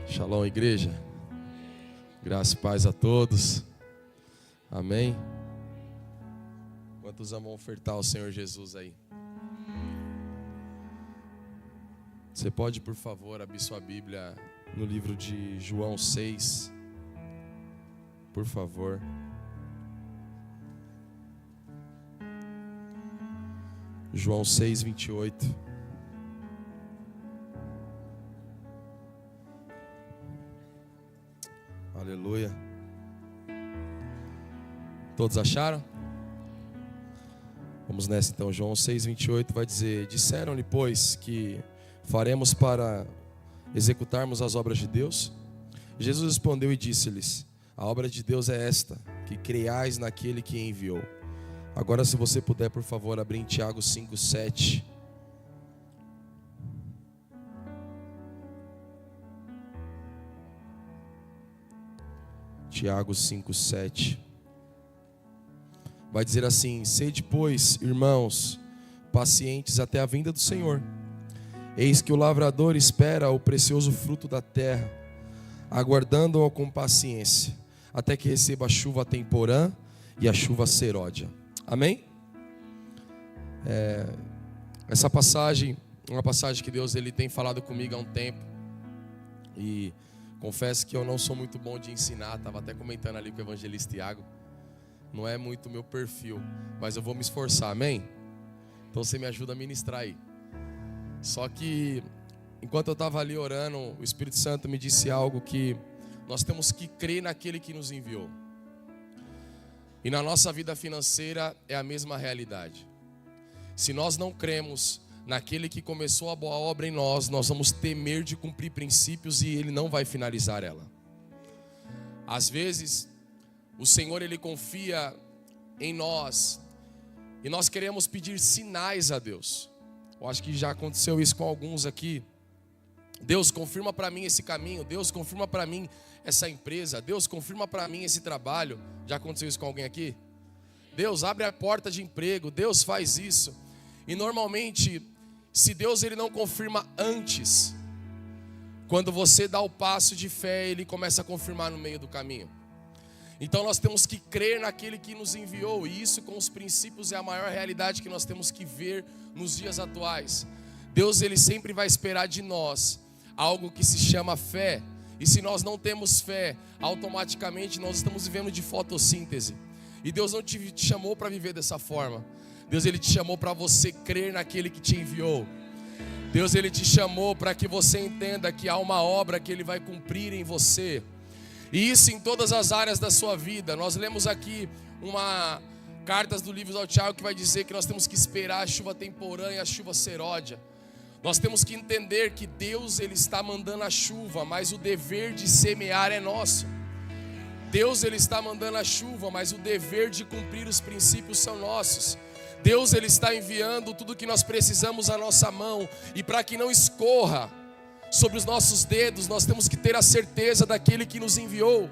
Shalom, igreja. Graça e paz a todos. Amém. Quantos amam ofertar ao Senhor Jesus aí? Você pode, por favor, abrir sua Bíblia no livro de João 6. Por favor. João 6, 28. Aleluia. Todos acharam? Vamos nessa então. João 6, 28 vai dizer: disseram-lhe, pois, que faremos para executarmos as obras de Deus? Jesus respondeu e disse-lhes: a obra de Deus é esta, que creiais naquele que enviou. Agora, se você puder, por favor, abrir em Tiago 5, 7. Tiago 5, 7. Vai dizer assim: sede, pois, irmãos, pacientes até a vinda do Senhor. Eis que o lavrador espera o precioso fruto da terra, aguardando-o com paciência, até que receba a chuva temporã e a chuva seródia. Amém? Essa passagem é uma passagem que Deus ele tem falado comigo há um tempo. E confesso que eu não sou muito bom de ensinar. Estava até comentando ali com o evangelista Tiago. Não é muito o meu perfil, mas eu vou me esforçar, amém? Então você me ajuda a ministrar aí. Só que enquanto eu estava ali orando, o Espírito Santo me disse algo, que nós temos que crer naquele que nos enviou. E na nossa vida financeira é a mesma realidade. Se nós não cremos naquele que começou a boa obra em nós, nós vamos temer de cumprir princípios e Ele não vai finalizar ela. Às vezes, o Senhor Ele confia em nós e nós queremos pedir sinais a Deus. Eu acho que já aconteceu isso com alguns aqui. Deus, confirma para mim esse caminho. Deus, confirma para mim essa empresa. Deus, confirma para mim esse trabalho. Já aconteceu isso com alguém aqui? Deus, abre a porta de emprego. Deus, faz isso. E normalmente, se Deus ele não confirma antes, quando você dá o passo de fé, Ele começa a confirmar no meio do caminho. Então nós temos que crer naquele que nos enviou. E isso com os princípios é a maior realidade que nós temos que ver nos dias atuais. Deus ele sempre vai esperar de nós algo que se chama fé. E se nós não temos fé, automaticamente nós estamos vivendo de fotossíntese. E Deus não te chamou para viver dessa forma. Deus ele te chamou para você crer naquele que te enviou. Deus ele te chamou para que você entenda que há uma obra que Ele vai cumprir em você. E isso em todas as áreas da sua vida. Nós lemos aqui uma cartas do livro do Tiago que vai dizer que nós temos que esperar a chuva temporã e a chuva seródia. Nós temos que entender que Deus ele está mandando a chuva, mas o dever de semear é nosso. Deus ele está mandando a chuva, mas o dever de cumprir os princípios são nossos. Deus ele está enviando tudo que nós precisamos à nossa mão, e para que não escorra sobre os nossos dedos, nós temos que ter a certeza daquele que nos enviou.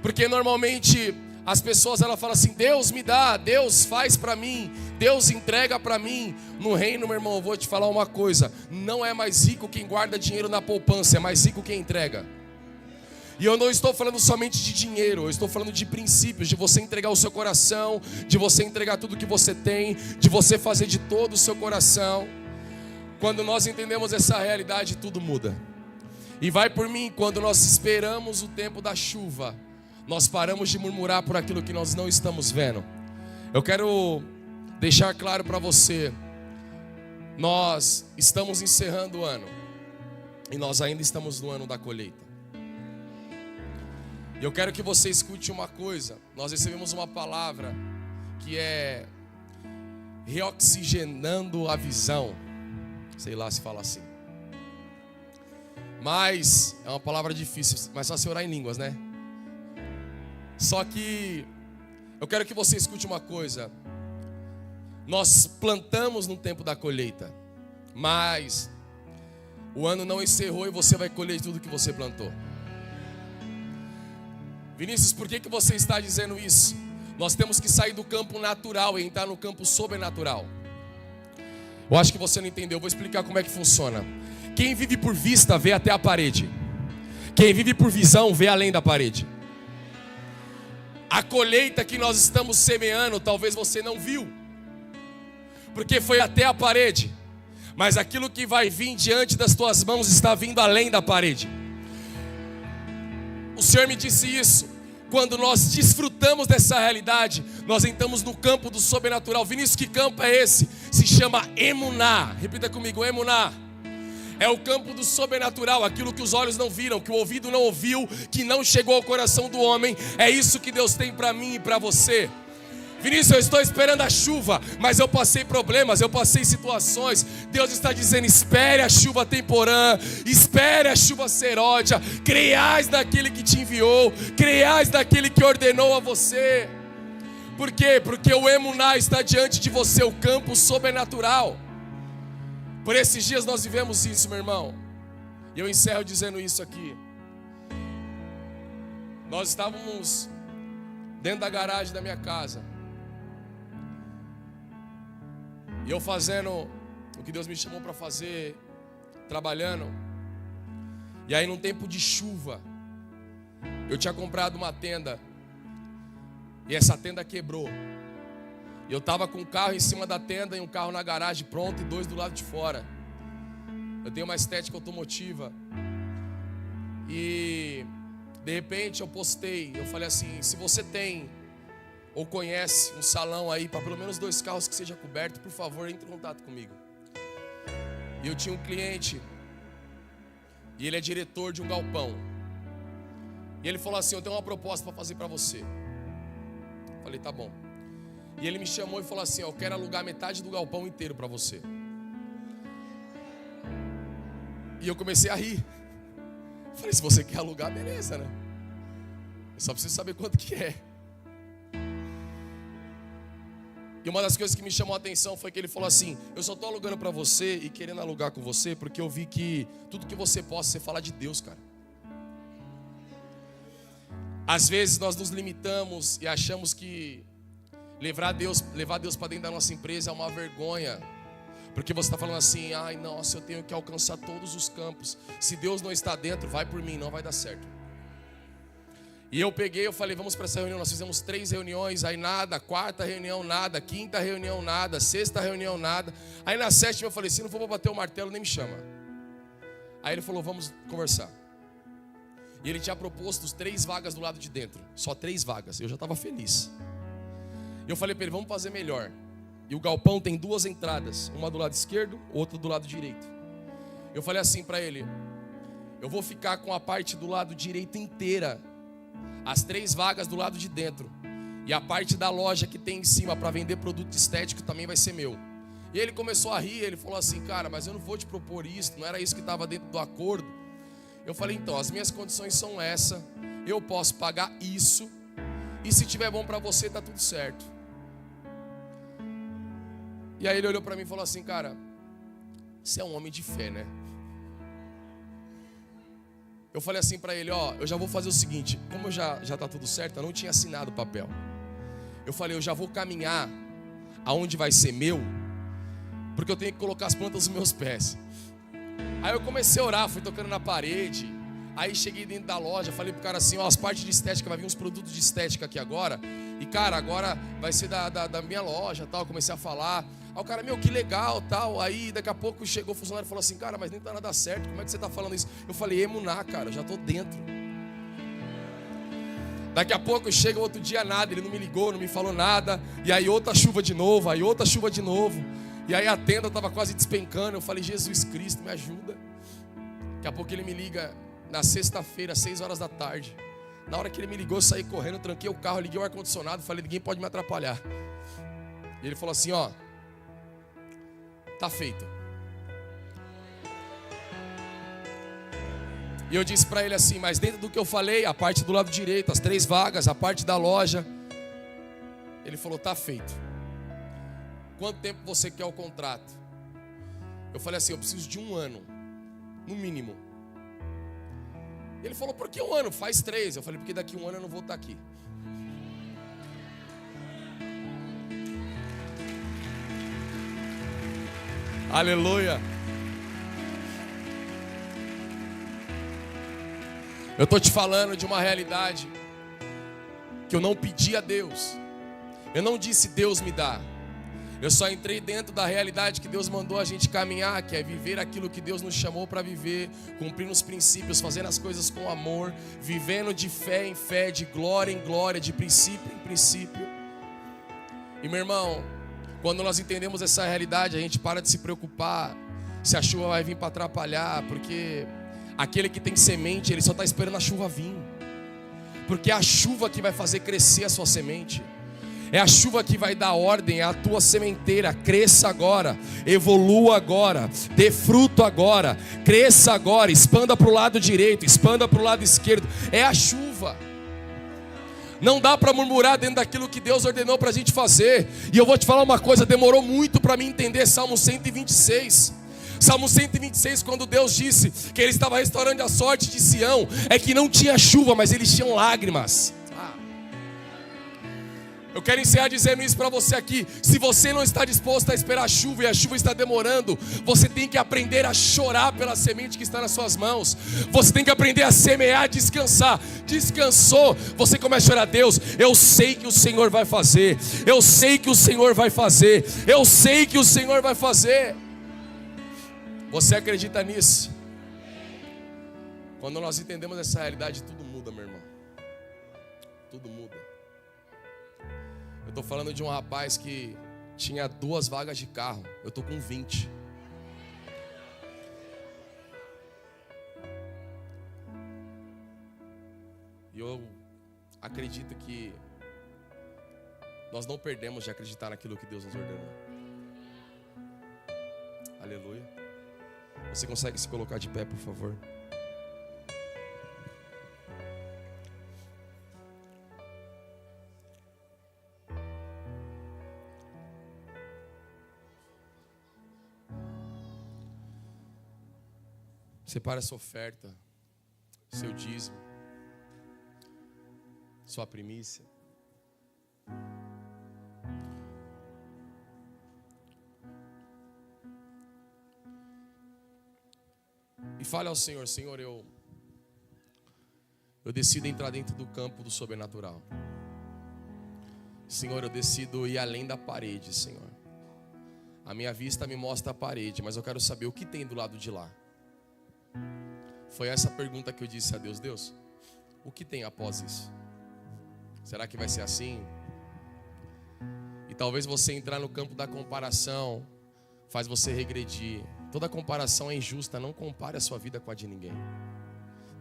Porque normalmente as pessoas elas falam assim: Deus me dá, Deus faz para mim, Deus entrega para mim. No reino, meu irmão, eu vou te falar uma coisa: não é mais rico quem guarda dinheiro na poupança, é mais rico quem entrega. E eu não estou falando somente de dinheiro, eu estou falando de princípios, de você entregar o seu coração, de você entregar tudo que você tem, de você fazer de todo o seu coração. Quando nós entendemos essa realidade, tudo muda. E vai por mim, quando nós esperamos o tempo da chuva, nós paramos de murmurar por aquilo que nós não estamos vendo. Eu quero deixar claro para você, nós estamos encerrando o ano, e nós ainda estamos no ano da colheita. E eu quero que você escute uma coisa. Nós recebemos uma palavra que é reoxigenando a visão. Sei lá se fala assim. Mas é uma palavra difícil, mas só se orar em línguas, né? Só que eu quero que você escute uma coisa. Nós plantamos no tempo da colheita, mas o ano não encerrou e você vai colher tudo que você plantou. Vinícius, por que você está dizendo isso? Nós temos que sair do campo natural e entrar no campo sobrenatural. Eu acho que você não entendeu, eu vou explicar como é que funciona. Quem vive por vista vê até a parede. Quem vive por visão vê além da parede. A colheita que nós estamos semeando, talvez você não viu, porque foi até a parede. Mas aquilo que vai vir diante das tuas mãos está vindo além da parede. O Senhor me disse isso. Quando nós desfrutamos dessa realidade, nós entramos no campo do sobrenatural. Vinícius, que campo é esse? Se chama Emuná. Repita comigo, Emuná. É o campo do sobrenatural, aquilo que os olhos não viram, que o ouvido não ouviu, que não chegou ao coração do homem. É isso que Deus tem para mim e para você. Vinícius, eu estou esperando a chuva, mas eu passei problemas, eu passei situações. Deus está dizendo, espere a chuva temporã, espere a chuva seródia. Creiais naquele que te enviou, creiais naquele que ordenou a você. Por quê? Porque o Emuná está diante de você, o campo sobrenatural. Por esses dias nós vivemos isso, meu irmão. E eu encerro dizendo isso aqui. Nós estávamos dentro da garagem da minha casa. E eu fazendo o que Deus me chamou para fazer, trabalhando. E aí num tempo de chuva, eu tinha comprado uma tenda. E essa tenda quebrou. E eu estava com um carro em cima da tenda e um carro na garagem pronto e 2 do lado de fora. Eu tenho uma estética automotiva. E de repente eu postei, eu falei assim, se você tem ou conhece um salão aí para pelo menos 2 carros que seja coberto, por favor, entre em contato comigo. E eu tinha um cliente, e ele é diretor de um galpão. E ele falou assim, eu tenho uma proposta para fazer para você. Eu falei, tá bom. E ele me chamou e falou assim, eu quero alugar metade do galpão inteiro para você. E eu comecei a rir. Eu falei, se você quer alugar, beleza, né? Eu só preciso saber quanto que é. E uma das coisas que me chamou a atenção foi que ele falou assim, eu só estou alugando para você e querendo alugar com você, porque eu vi que tudo que você possa, você fala de Deus, cara. Às vezes nós nos limitamos e achamos que levar Deus para dentro da nossa empresa é uma vergonha. Porque você está falando assim, ai nossa, eu tenho que alcançar todos os campos. Se Deus não está dentro, vai por mim, não vai dar certo. E eu falei, vamos para essa reunião. Nós fizemos 3 reuniões, aí nada, 4ª reunião, nada, 5ª reunião, nada, 6ª reunião, nada. Aí na 7ª eu falei, se não for para bater o martelo, nem me chama. Aí ele falou, vamos conversar. E ele tinha proposto 3 vagas do lado de dentro, só 3 vagas, eu já estava feliz. E eu falei para ele, vamos fazer melhor. E o galpão tem 2 entradas, uma do lado esquerdo, outra do lado direito. Eu falei assim para ele, eu vou ficar com a parte do lado direito inteira, as 3 vagas do lado de dentro, e a parte da loja que tem em cima para vender produto estético também vai ser meu. E ele começou a rir, ele falou assim, cara, mas eu não vou te propor isso, não era isso que estava dentro do acordo. Eu falei, então, as minhas condições são essa, eu posso pagar isso, e se tiver bom para você, tá tudo certo. E aí ele olhou para mim e falou assim, cara, você é um homem de fé, né? Eu falei assim para ele, ó, eu já vou fazer o seguinte, como já tá tudo certo, eu não tinha assinado o papel. Eu falei, eu já vou caminhar aonde vai ser meu, porque eu tenho que colocar as plantas nos meus pés. Aí eu comecei a orar, fui tocando na parede. Aí cheguei dentro da loja, falei pro cara assim, ó, as partes de estética, vai vir uns produtos de estética aqui agora. E cara, agora vai ser da minha loja, tal. Comecei a falar. Aí o cara, meu, que legal, tal. Aí daqui a pouco chegou o funcionário e falou assim, cara, mas nem tá nada certo, como é que você tá falando isso? Eu falei, Emuná, cara, eu já tô dentro. Daqui a pouco chega o outro dia nada, ele não me ligou, não me falou nada. E aí outra chuva de novo, aí outra chuva de novo. E aí a tenda estava quase despencando. Eu falei, Jesus Cristo, me ajuda. Daqui a pouco ele me liga na sexta-feira, 6 horas da tarde. Na hora que ele me ligou, eu saí correndo, tranquei o carro, liguei o ar-condicionado, falei, ninguém pode me atrapalhar. E ele falou assim, ó, tá feito. E eu disse para ele assim, mas dentro do que eu falei, a parte do lado direito, as 3 vagas, a parte da loja. Ele falou, tá feito. Quanto tempo você quer o contrato? Eu falei assim, eu preciso de 1 ano, no mínimo. Ele falou, por que 1 ano? Faz 3. Eu falei, porque daqui 1 ano eu não vou estar aqui. Aleluia. Eu estou te falando de uma realidade que eu não pedi a Deus. Eu não disse Deus me dá. Eu só entrei dentro da realidade que Deus mandou a gente caminhar, que é viver aquilo que Deus nos chamou para viver, cumprindo os princípios, fazendo as coisas com amor, vivendo de fé em fé, de glória em glória, de princípio em princípio. E meu irmão, quando nós entendemos essa realidade, a gente para de se preocupar se a chuva vai vir para atrapalhar, porque aquele que tem semente, ele só está esperando a chuva vir, porque é a chuva que vai fazer crescer a sua semente. É a chuva que vai dar ordem à tua sementeira. Cresça agora, evolua agora, dê fruto agora, cresça agora, expanda para o lado direito, expanda para o lado esquerdo. É a chuva. Não dá para murmurar dentro daquilo que Deus ordenou para a gente fazer. E eu vou te falar uma coisa, demorou muito para mim entender Salmo 126. Salmo 126, quando Deus disse que Ele estava restaurando a sorte de Sião, é que não tinha chuva, mas eles tinham lágrimas. Eu quero encerrar dizendo isso para você aqui. Se você não está disposto a esperar a chuva e a chuva está demorando, você tem que aprender a chorar pela semente que está nas suas mãos. Você tem que aprender a semear, descansar. Descansou, você começa a chorar: Deus, eu sei que o Senhor vai fazer. Eu sei que o Senhor vai fazer. Eu sei que o Senhor vai fazer. Você acredita nisso? Quando nós entendemos essa realidade, tudo muda, meu irmão. Tudo muda. Eu estou falando de um rapaz que tinha 2 vagas de carro. Eu estou com 20. E eu acredito que nós não perdemos de acreditar naquilo que Deus nos ordenou. Aleluia. Você consegue se colocar de pé, por favor? Separe a sua oferta, seu dízimo, sua primícia. E fale ao Senhor: Senhor, eu decido entrar dentro do campo do sobrenatural. Senhor, eu decido ir além da parede, Senhor. A minha vista me mostra a parede, mas eu quero saber o que tem do lado de lá. Foi essa pergunta que eu disse a Deus: Deus, o que tem após isso? Será que vai ser assim? E talvez você entrar no campo da comparação faz você regredir. Toda comparação é injusta, não compare a sua vida com a de ninguém.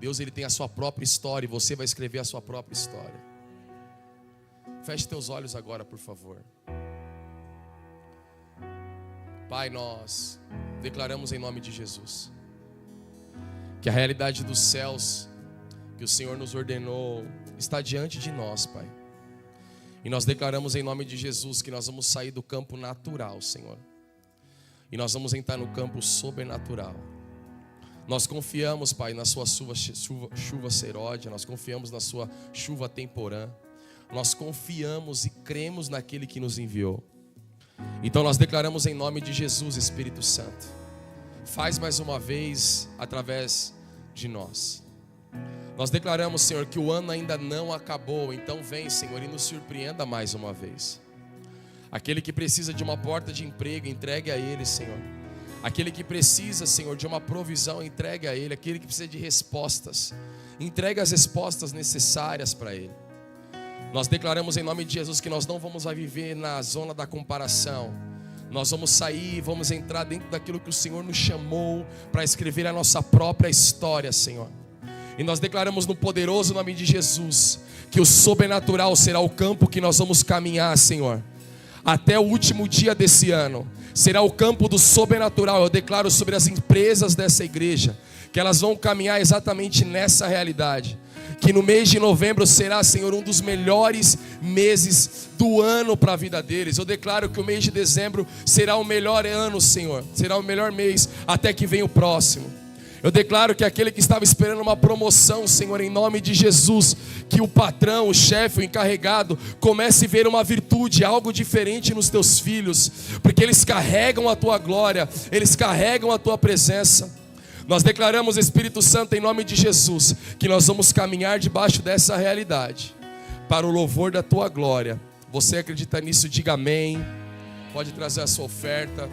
Deus, Ele tem a sua própria história e você vai escrever a sua própria história. Feche teus olhos agora, por favor. Pai, nós declaramos em nome de Jesus que a realidade dos céus que o Senhor nos ordenou está diante de nós, Pai. E nós declaramos em nome de Jesus que nós vamos sair do campo natural, Senhor, e nós vamos entrar no campo sobrenatural. Nós confiamos, Pai, na sua chuva seródia, nós confiamos na sua chuva temporã. Nós confiamos e cremos naquele que nos enviou. Então nós declaramos em nome de Jesus, Espírito Santo, faz mais uma vez através de nós. Nós declaramos, Senhor, que o ano ainda não acabou. Então vem, Senhor, e nos surpreenda mais uma vez. Aquele que precisa de uma porta de emprego, entregue a Ele, Senhor. Aquele que precisa, Senhor, de uma provisão, entregue a Ele. Aquele que precisa de respostas, entregue as respostas necessárias para Ele. Nós declaramos em nome de Jesus que nós não vamos viver na zona da comparação. Nós vamos sair, vamos entrar dentro daquilo que o Senhor nos chamou para escrever a nossa própria história, Senhor. E nós declaramos no poderoso nome de Jesus que o sobrenatural será o campo que nós vamos caminhar, Senhor, até o último dia desse ano. Será o campo do sobrenatural. Eu declaro sobre as empresas dessa igreja que elas vão caminhar exatamente nessa realidade. Que no mês de novembro será, Senhor, um dos melhores meses do ano para a vida deles. Eu declaro que o mês de dezembro será o melhor ano, Senhor. Será o melhor mês até que venha o próximo. Eu declaro que aquele que estava esperando uma promoção, Senhor, em nome de Jesus, que o patrão, o chefe, o encarregado comece a ver uma virtude, algo diferente nos teus filhos, porque eles carregam a tua glória, eles carregam a tua presença. Nós declaramos, Espírito Santo, em nome de Jesus, que nós vamos caminhar debaixo dessa realidade, para o louvor da tua glória. Você acredita nisso? Diga amém. Pode trazer a sua oferta.